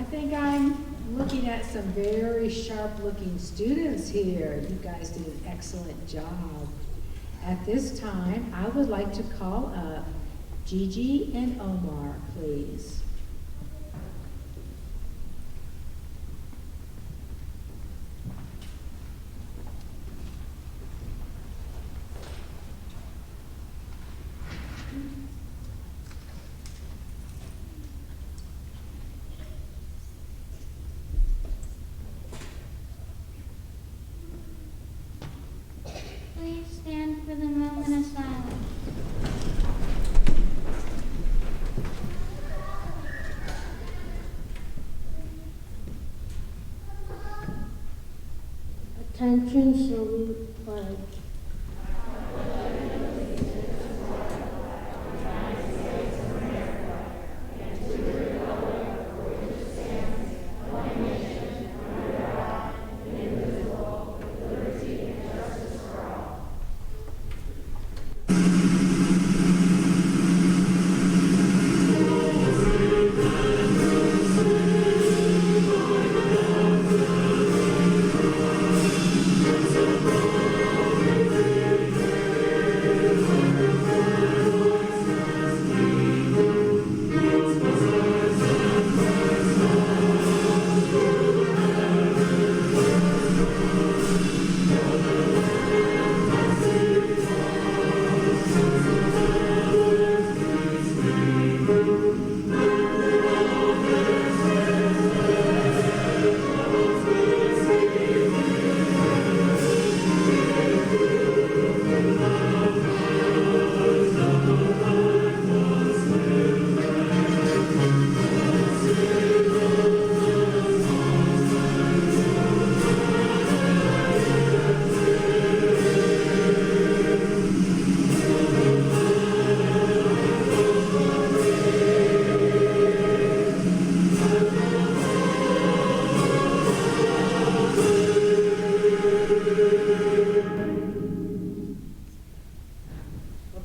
think I'm looking at some very sharp-looking students here. You guys did an excellent job. At this time, I would like to call up Gigi and Omar, please. Please stand for the moment of silence. Attention, salute, pledge.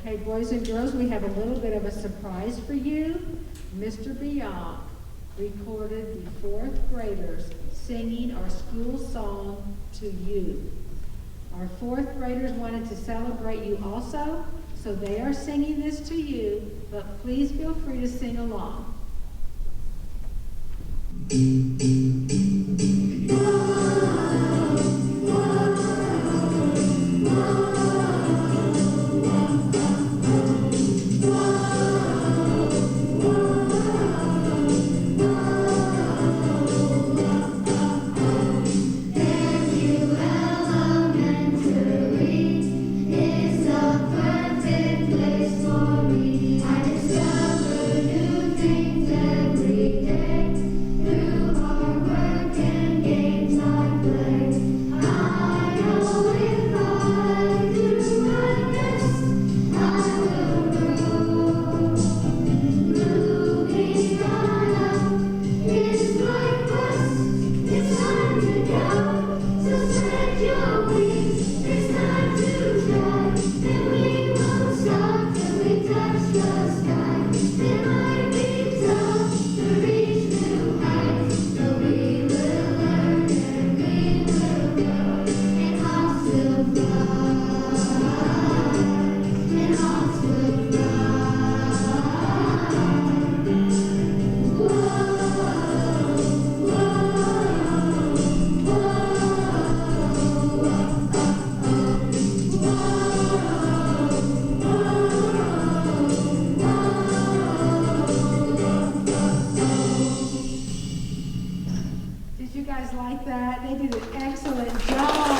Okay, boys and girls, we have a little bit of a surprise for you. Mr. Bianc recorded the fourth graders singing our school song to you. Our fourth graders wanted to celebrate you also, so they are singing this to you, but please feel free to sing along. Like that. They did an excellent job.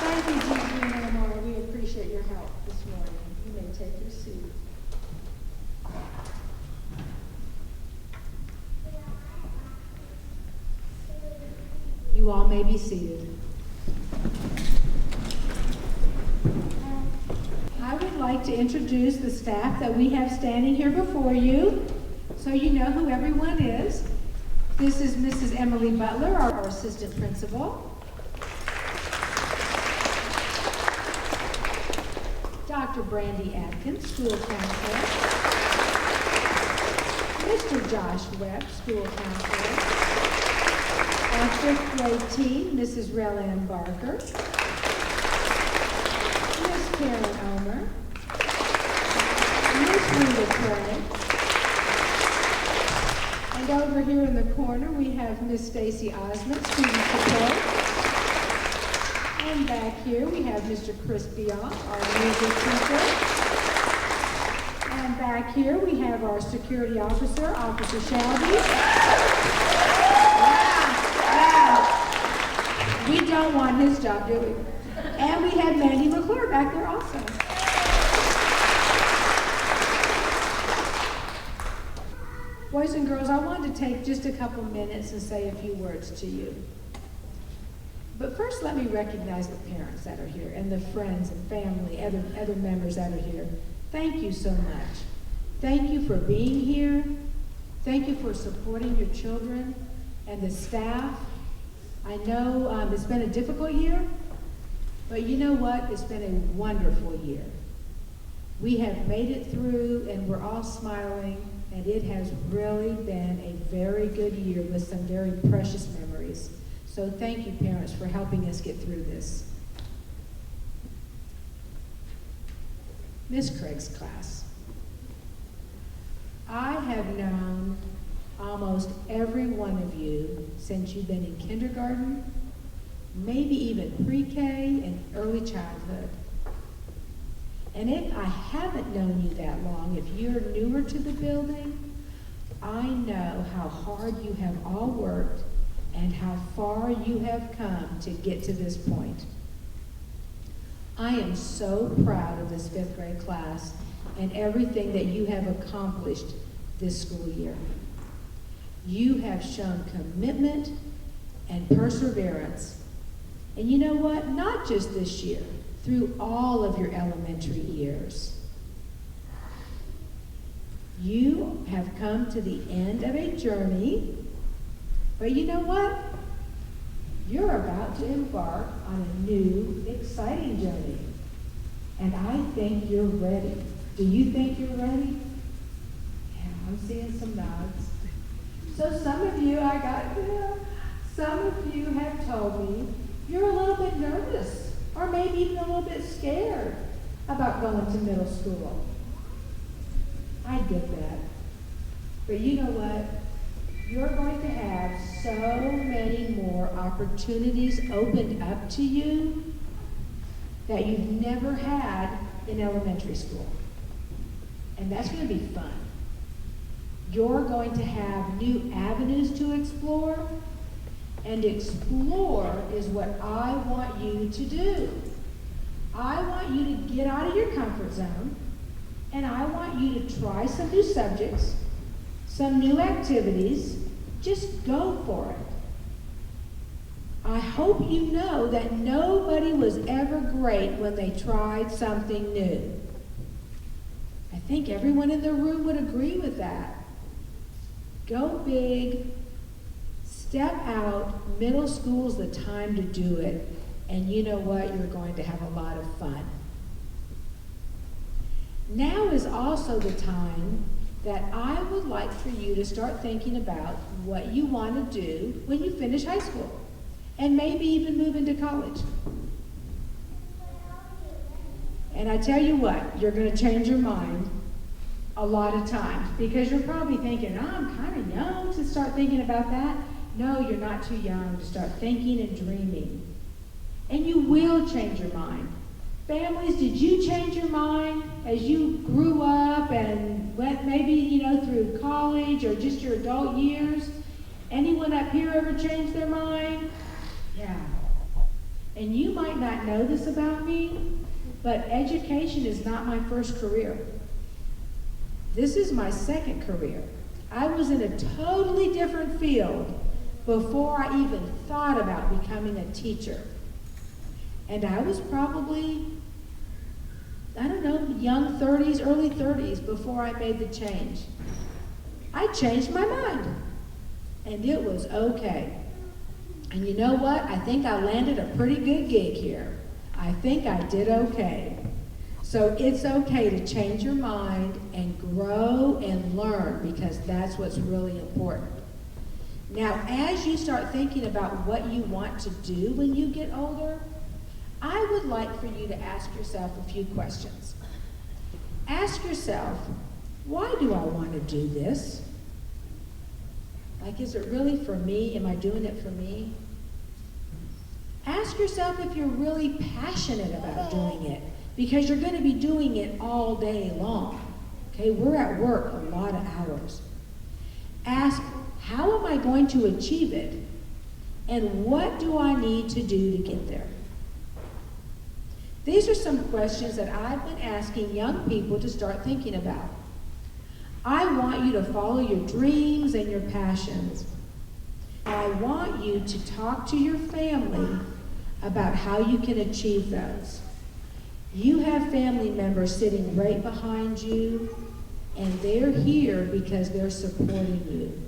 Thank you, Gigi and Omar. We appreciate your help this morning. You may take your seat. You all may be seated. I would like to introduce the staff that we have standing here before you, so you know who everyone is. This is Mrs. Emily Butler, our assistant principal. Dr. Brandy Atkins, school counselor. Mr. Josh Webb, school counselor. Our 5th grade team, Mrs. Rellan Barker. Miss Karen Omer. Miss Rita Craig. And over here in the corner, we have Miss Stacy Osmond, student support. And back here, we have Mr. Chris Bianc, our music teacher. And back here, we have our security officer, Officer Shelby. Wow. We don't want his job, do we? And we have Mandy McClure back there also. Boys and girls, I wanted to take just a couple minutes and say a few words to you. But first, let me recognize the parents that are here and the friends and family, other members that are here. Thank you so much. Thank you for being here. Thank you for supporting your children and the staff. I know it's been a difficult year, but you know what? It's been a wonderful year. We have made it through, and we're all smiling, and it has really been a very good year with some very precious memories. So thank you, parents, for helping us get through this. Miss Craig's class. I have known almost every one of you since you've been in kindergarten, maybe even pre-K and early childhood. And if I haven't known you that long, if you're newer to the building, I know how hard you have all worked and how far you have come to get to this point. I am so proud of this 5th grade class and everything that you have accomplished this school year. You have shown commitment and perseverance. And you know what? Not just this year, through all of your elementary years. You have come to the end of a journey, but you know what? You're about to embark on a new, exciting journey. And I think you're ready. Do you think you're ready? Yeah, I'm seeing some nods. So some of you, some of you have told me you're a little bit nervous, or maybe even a little bit scared about going to middle school. I get that. But you know what? You're going to have so many more opportunities opened up to you that you've never had in elementary school. And that's going to be fun. You're going to have new avenues to explore, and explore is what I want you to do. I want you to get out of your comfort zone, and I want you to try some new subjects, some new activities. Just go for it. I hope you know that nobody was ever great when they tried something new. I think everyone in the room would agree with that. Go big, step out. Middle school's the time to do it. And you know what? You're going to have a lot of fun. Now is also the time that I would like for you to start thinking about what you want to do when you finish high school, and maybe even move into college. And I tell you what, you're going to change your mind a lot of times, because you're probably thinking, oh, I'm kind of young to start thinking about that. No, you're not too young to start thinking and dreaming. And you will change your mind. Families, did you change your mind as you grew up and went maybe, through college or just your adult years? Anyone up here ever changed their mind? Yeah. And you might not know this about me, but education is not my first career. This is my second career. I was in a totally different field before I even thought about becoming a teacher. And I was probably, young 30s, early 30s before I made the change. I changed my mind, and it was okay. And you know what? I think I landed a pretty good gig here. I think I did okay. So it's okay to change your mind and grow and learn, because that's what's really important. Now, as you start thinking about what you want to do when you get older, I would like for you to ask yourself a few questions. Ask yourself, why do I want to do this? Like, is it really for me? Am I doing it for me? Ask yourself if you're really passionate about doing it, because you're going to be doing it all day long. Okay, we're at work a lot of hours. Ask, how am I going to achieve it? And what do I need to do to get there? These are some questions that I've been asking young people to start thinking about. I want you to follow your dreams and your passions. I want you to talk to your family about how you can achieve those. You have family members sitting right behind you, and they're here because they're supporting you.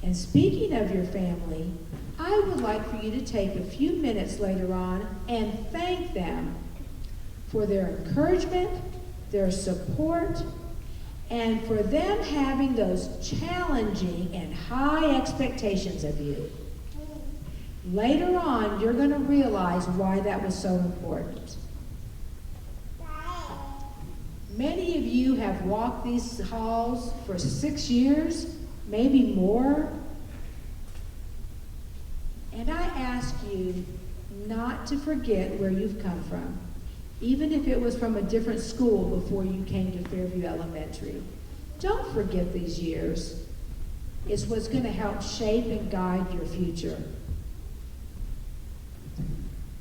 And speaking of your family, I would like for you to take a few minutes later on and thank them for their encouragement, their support, and for them having those challenging and high expectations of you. Later on, you're going to realize why that was so important. Many of you have walked these halls for 6 years, maybe more. And I ask you not to forget where you've come from, even if it was from a different school before you came to Fairview Elementary. Don't forget these years. It's what's going to help shape and guide your future.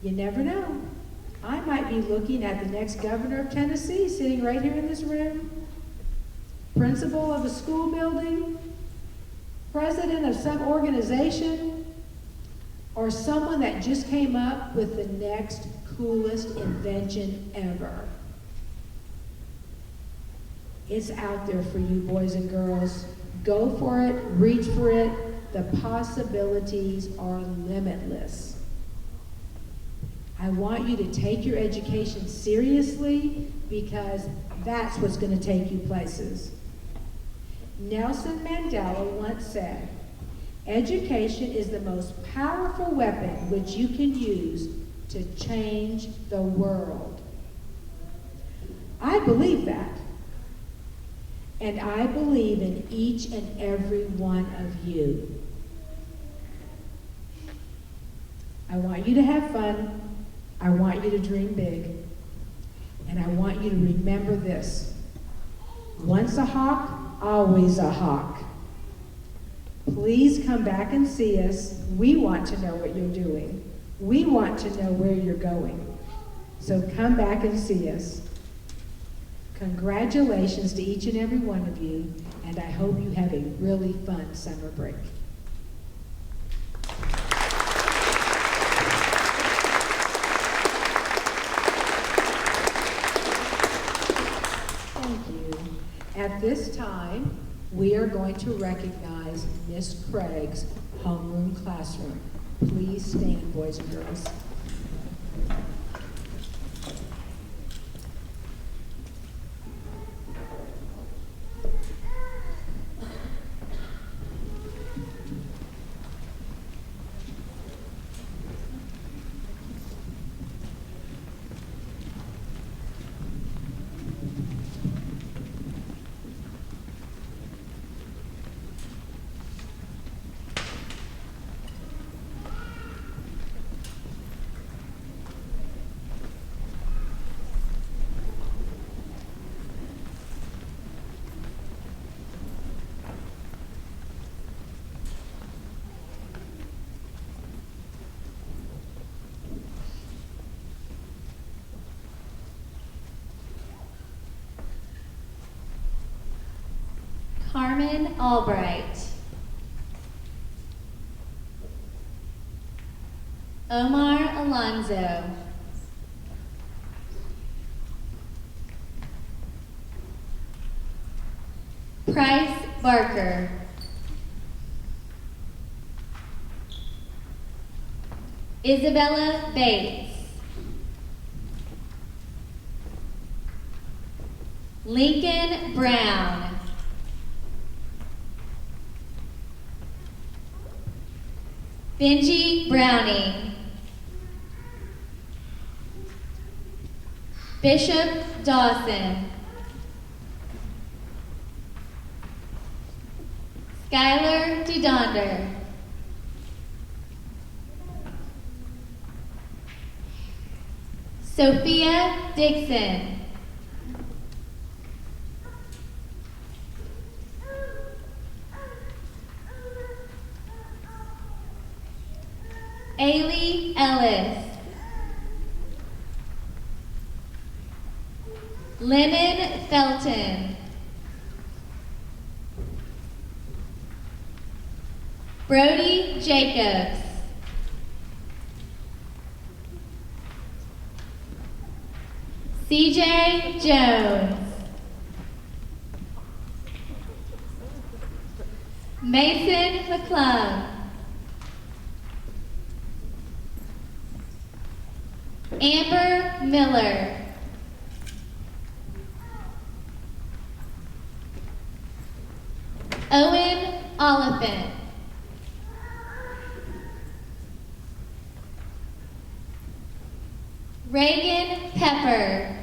You never know. I might be looking at the next governor of Tennessee sitting right here in this room, principal of a school building, president of some organization, or someone that just came up with the next coolest invention ever. It's out there for you, boys and girls. Go for it, reach for it. The possibilities are limitless. I want you to take your education seriously, because that's what's going to take you places. Nelson Mandela once said, education is the most powerful weapon which you can use to change the world. I believe that. And I believe in each and every one of you. I want you to have fun. I want you to dream big. And I want you to remember this. Once a hawk, always a hawk. Please come back and see us. We want to know what you're doing. We want to know where you're going. So come back and see us. Congratulations to each and every one of you, and I hope you have a really fun summer break. Thank you. At this time, we are going to recognize Miss Craig's homeroom classroom. Please stand, boys and girls. Carmen Albright. Omar Alonzo. Price Barker. Isabella Bates. Lincoln Brown. Benji Browning. Bishop Dawson. Skylar DeDonder. Sophia Dixon. Ailey Ellis. Lennon Felton. Brody Jacobs. CJ Jones. Mason McClung. Amber Miller. Owen Oliphant. Reagan Pepper.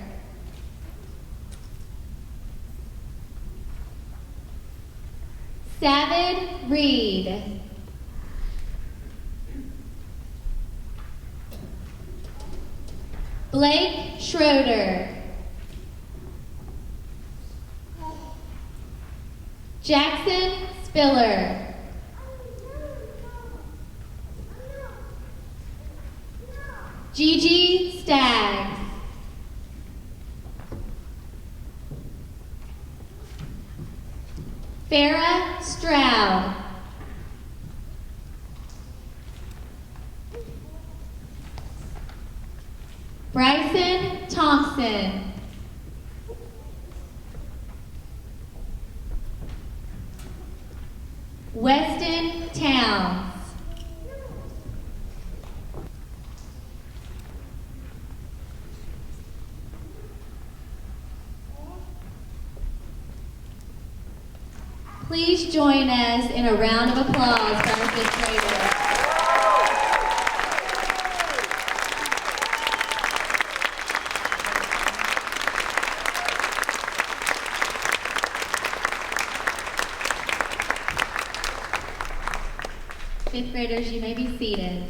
Savid Reed. Blake Schroeder. Jackson Spiller. Gigi Staggs. Farah Stroud. Bryson Thompson. Weston Towns. Please join us in a round of applause for our fifth graders. Fifth graders, you may be seated.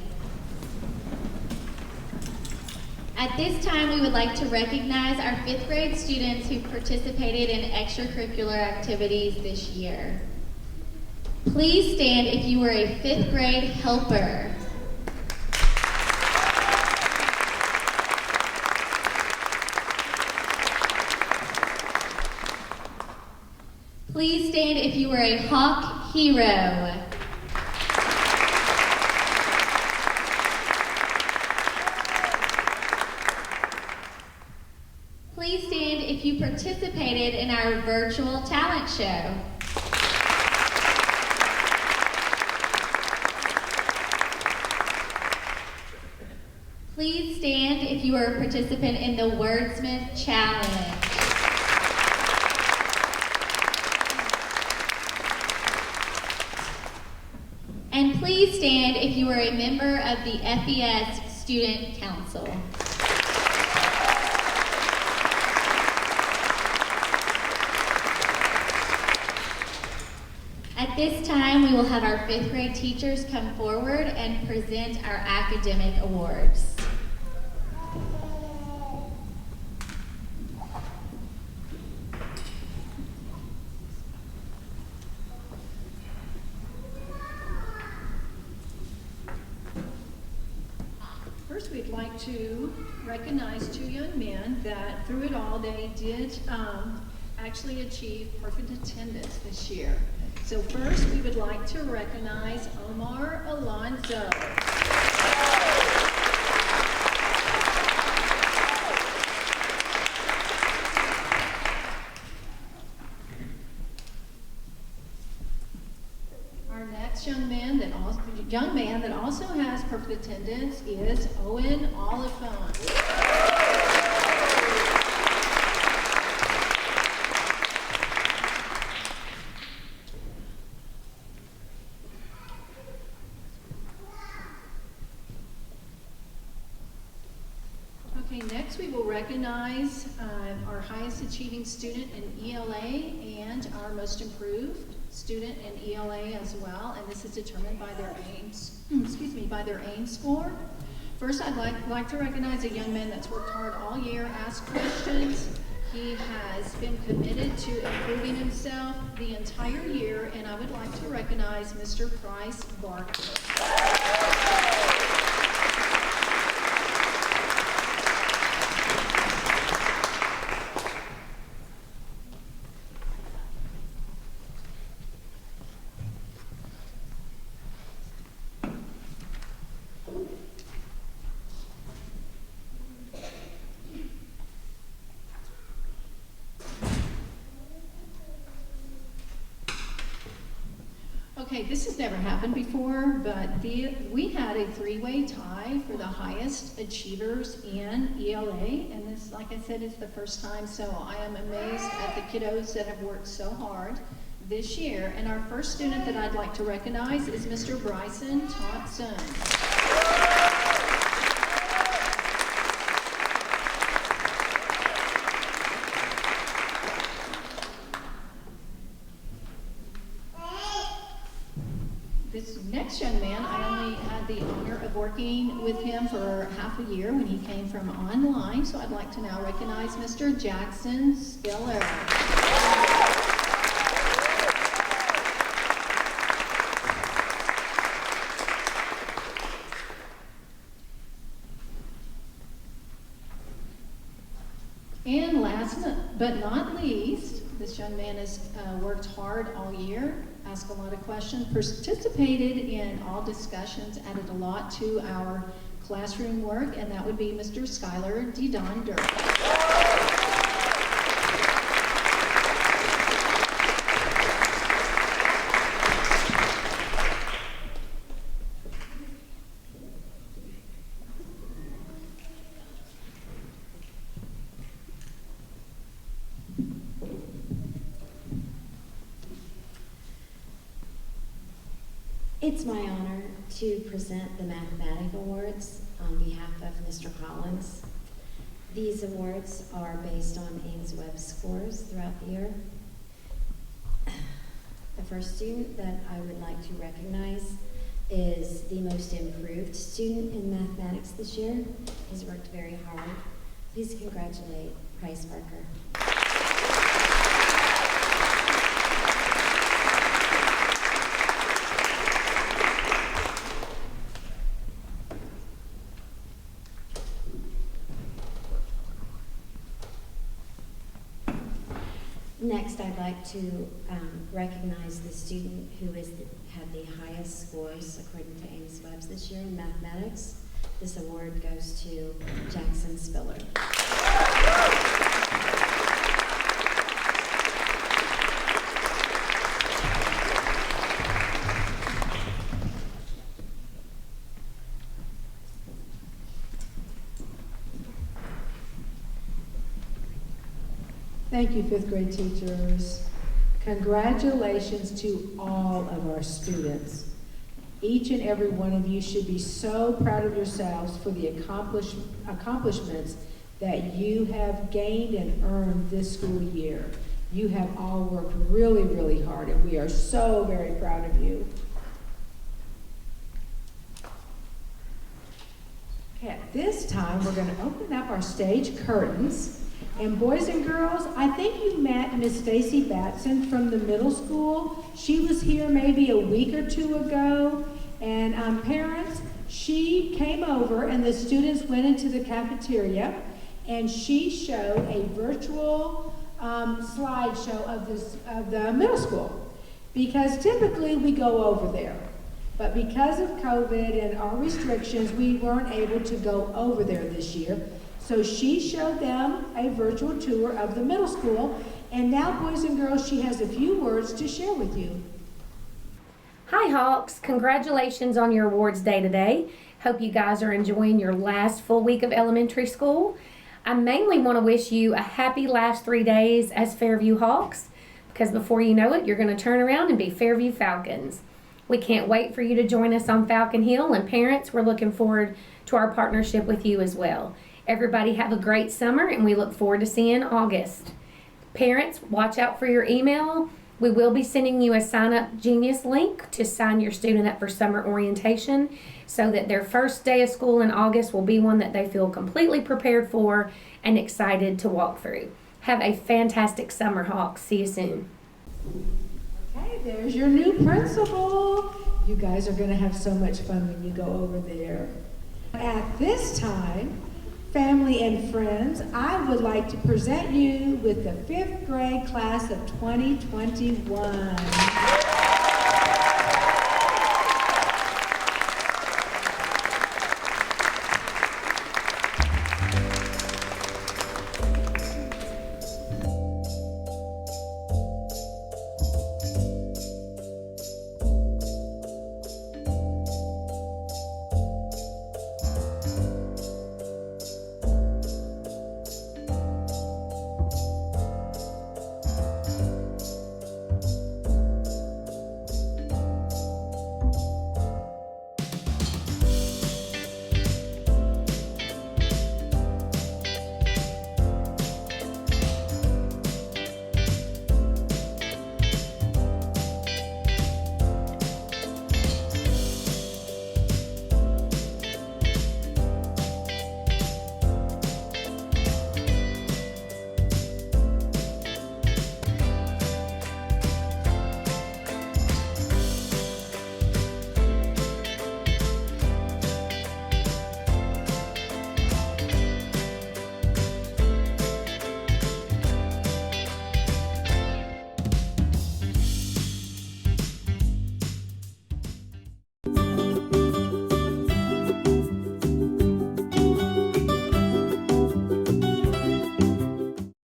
At this time, we would like to recognize our fifth grade students who participated in extracurricular activities this year. Please stand if you were a fifth grade helper. Please stand if you were a Hawk hero. Please stand if you participated in our virtual talent show. Please stand if you are a participant in the Wordsmith Challenge. And please stand if you are a member of the FES Student Council. At this time, we will have our fifth grade teachers come forward and present our academic awards. First, we'd like to recognize two young men that through it all, they did actually achieve perfect attendance this year. So first, we would like to recognize Omar Alonzo. Our next young man that also has perfect attendance is Owen Oliphant. Next, we will recognize our highest achieving student in ELA and our most improved student in ELA as well, and this is determined by their AIMS, by their AIMS score. First, I'd like to recognize a young man that's worked hard all year, asked questions. He has been committed to improving himself the entire year, and I would like to recognize Mr. Price Barker. Okay, this has never happened before, but we had a three-way tie for the highest achievers in ELA, and this, like I said, is the first time, so I am amazed at the kiddos that have worked so hard this year. And our first student that I'd like to recognize is Mr. Bryson Thompson. This next young man, I only had the honor of working with him for half a year when he came from online, so I'd like to now recognize Mr. Jackson Spiller. And last but not least, this young man has worked hard all year, asked a lot of questions, participated in all discussions, added a lot to our classroom work, and that would be Mr. Skylar DeDonder. It's my honor to present the Mathematic Awards on behalf of Mr. Collins. These awards are based on Ames Web scores throughout the year. The first student that I would like to recognize is the most improved student in mathematics this year. He's worked very hard. Please congratulate Price Barker. Next, I'd like to recognize the student who had the highest scores according to Ames Webs this year in mathematics. This award goes to Jackson Spiller. Thank you, fifth grade teachers. Congratulations to all of our students. Each and every one of you should be so proud of yourselves for the accomplishments that you have gained and earned this school year. You have all worked really, really hard, and we are so very proud of you. Okay, at this time, we're going to open up our stage curtains. And boys and girls, I think you met Miss Stacy Batson from the middle school. She was here maybe a week or two ago. And parents, she came over and the students went into the cafeteria and she showed a virtual slideshow of the middle school. Because typically we go over there. But because of COVID and our restrictions, we weren't able to go over there this year. So she showed them a virtual tour of the middle school, and now, boys and girls, she has a few words to share with you. Hi Hawks, congratulations on your awards day today. Hope you guys are enjoying your last full week of elementary school. I mainly want to wish you a happy last 3 days as Fairview Hawks, because before you know it, you're going to turn around and be Fairview Falcons. We can't wait for you to join us on Falcon Hill, and parents, we're looking forward to our partnership with you as well. Everybody have a great summer, and we look forward to seeing August. Parents, watch out for your email. We will be sending you a Sign Up Genius link to sign your student up for summer orientation so that their first day of school in August will be one that they feel completely prepared for and excited to walk through. Have a fantastic summer, Hawks. See you soon. Okay, there's your new principal. You guys are going to have so much fun when you go over there. At this time, family and friends, I would like to present you with the 5th grade class of 2021.